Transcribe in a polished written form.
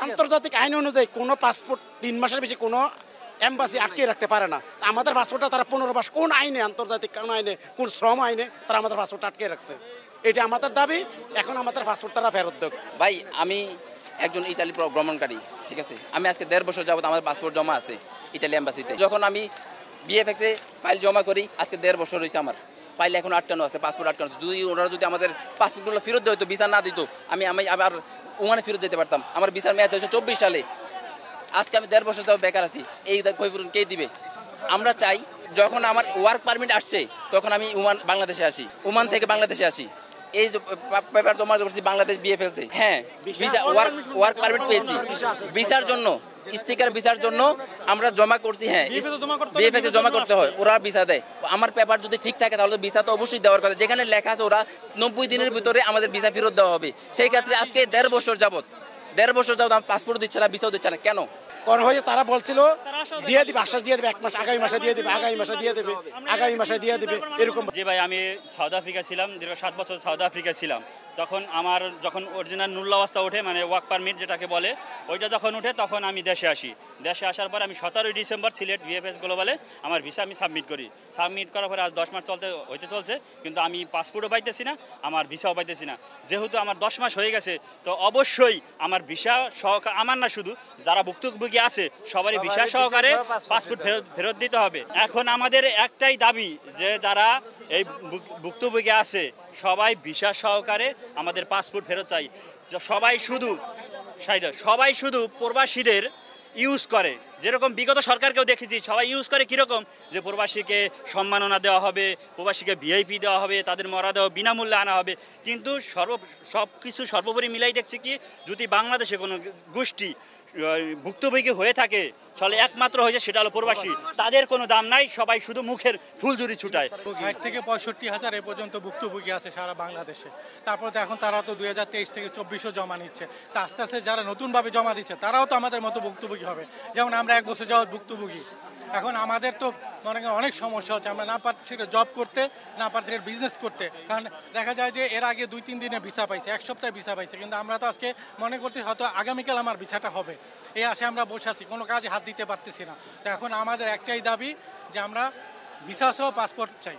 আন্তর্জাতিক আইন অনুযায়ী কোনো পাসপোর্ট 3 মাসের বেশি কোনো এম্বাসি আটকে রাখতে পারে না। আমাদের পাসপোর্টটা তারা 15 মাস কোন আইনে, আন্তর্জাতিক কোন আইনে, কোন শ্রম আইনে তারা আমাদের পাসপোর্ট আটকে রাখছে। এটা আমাদের দাবি, এখন আমাদের পাসপোর্ট তারা ফেরত দেয়। ভাই আমি একজন ইতালি ভ্রমণকারী, ঠিক আছে। আমি আজকে 1.5 বছর যাবত আমার পাসপোর্ট জমা আছে ইতালি এম্বাসিতে। যখন আমি বিএফএক্সে ফাইল জমা করি আজকে 1.5 বছর হয়েছে, আমার ফাইল এখন আটকানো আছে, পাসপোর্ট আটকানো আছে। ওনারা যদি আমাদের পাসপোর্টগুলো ফেরত দেয়, তো ভিসা না দিত, আমি আবার ওমানে ফেরত যেতে পারতাম। আমার ভিসার মেয়াদ হয়েছে 24 সালে। আজকে আমি 1.5 বছর যাবত বেকার আছি, এই ক্ষতিপূরণ কে দিবে? আমরা চাই যখন আমার ওয়ার্ক পারমিট আসছে তখন আমি বাংলাদেশে আসি, ওমান থেকে বাংলাদেশে আসি। এই যে পেপার জমা করছি বাংলাদেশ বিএফএসে, হ্যাঁ ভিসা ওয়ার্ক পারমিট পেয়েছি। ভিসার জন্য স্টিকার ভিসার জন্য আমরা জমা করছি, হ্যাঁ বিএফএসে জমা করতে হয়, ওরা ভিসা দেয়। আমার পেপার যদি ঠিক থাকে তাহলে ভিসা তো অবশ্যই দেওয়ার কথা। যেখানে লেখা আছে ওরা 90 দিনের ভিতরে আমাদের ভিসা ফেরত দেওয়া হবে। সেই ক্ষেত্রে আজকে 1.5 বছর যাবত আমার পাসপোর্ট দিচ্ছে না, ভিসাও দিচ্ছে না, কেন? কারণ হয়েছে তারা বলছিল দিয়ে দিবে, আশ্বাস দিয়ে দেবে, 1 মাস আগামী মাসে দিয়ে দেবে, আগামী মাসে দিয়ে দেবে, আগামী মাসে দিয়ে দেবে, এরকম। জি ভাই, আমি সাউথ আফ্রিকা ছিলাম, দীর্ঘ 7 বছর সাউথ আফ্রিকা ছিলাম। তখন যখন অরিজিনাল নুল্লাবস্থা ওঠে, মানে ওয়ার্ক পারমিট যেটাকে বলে, ওইটা যখন উঠে তখন আমি দেশে আসি। দেশে আসার পর আমি 17 ডিসেম্বর সিলেট ভিএফএস গ্লোবালে আমার ভিসা আমি সাবমিট করি। সাবমিট করার পরে আজ 10 মাস চলছে, কিন্তু আমি পাসপোর্টও পাইতেছি না, আমার ভিসাও পাইতেছি না। যেহেতু আমার 10 মাস হয়ে গেছে, তো অবশ্যই আমার ভিসা সহকারে, আমার না শুধু যারা ভুক্তভোগী আছে সবারই ভিসা সহকারে পাসপোর্ট ফেরত দিতে হবে। এখন আমাদের একটাই দাবি যে যারা এই ভুক্তভোগী আছে সবাই ভিসা সহকারে আমাদের পাসপোর্ট ফেরত চাই। সবাই শুধু প্রবাসীদের ইউজ করে, যেরকম বিগত সরকারকেও দেখেছি সবাই ইউজ করে কীরকম, যে প্রবাসীকে সম্মাননা দেওয়া হবে, প্রবাসীকে ভিআইপি দেওয়া হবে, তাদের মর্যাদা বিনামূল্যে আনা হবে। কিন্তু সব কিছু সর্বোপরি মিলাই দেখছি কি, যদি বাংলাদেশে কোনো গোষ্ঠী ভুক্তভোগী হয়ে থাকে তাহলে একমাত্র হয়েছে সেটা হলো প্রবাসী। তাদের কোনো দাম নাই, সবাই শুধু মুখের ফুলঝুরি ছুটায়। 60 থেকে 65 হাজার এ পর্যন্ত ভুক্তভোগী আছে সারা বাংলাদেশে। তারপর তো এখন তারা তো 2023 থেকে 24 জমা নিচ্ছে। তা আস্তে আস্তে যারা নতুনভাবে জমা দিচ্ছে তারাও তো আমাদের মতো ভুক্তভোগী হবে। যেমন আমরা 1 বছর যাওয়ার ভুক্তভোগী। এখন আমাদের তো মনে করেন অনেক সমস্যা হচ্ছে, আমরা না পারছি সেটা জব করতে, না পারছি বিজনেস করতে। কারণ দেখা যায় যে এর আগে 2-3 দিনে ভিসা পাইছে, 1 সপ্তাহে ভিসা পাইছে, কিন্তু আমরা তো আজকে মনে করতে হয়তো আগামীকাল আমার ভিসাটা হবে, এই আশে আমরা বসে আছি, কোনো কাজে হাত দিতে পারতেছি না। তো এখন আমাদের একটাই দাবি যে আমরা ভিসা সহ পাসপোর্ট চাই।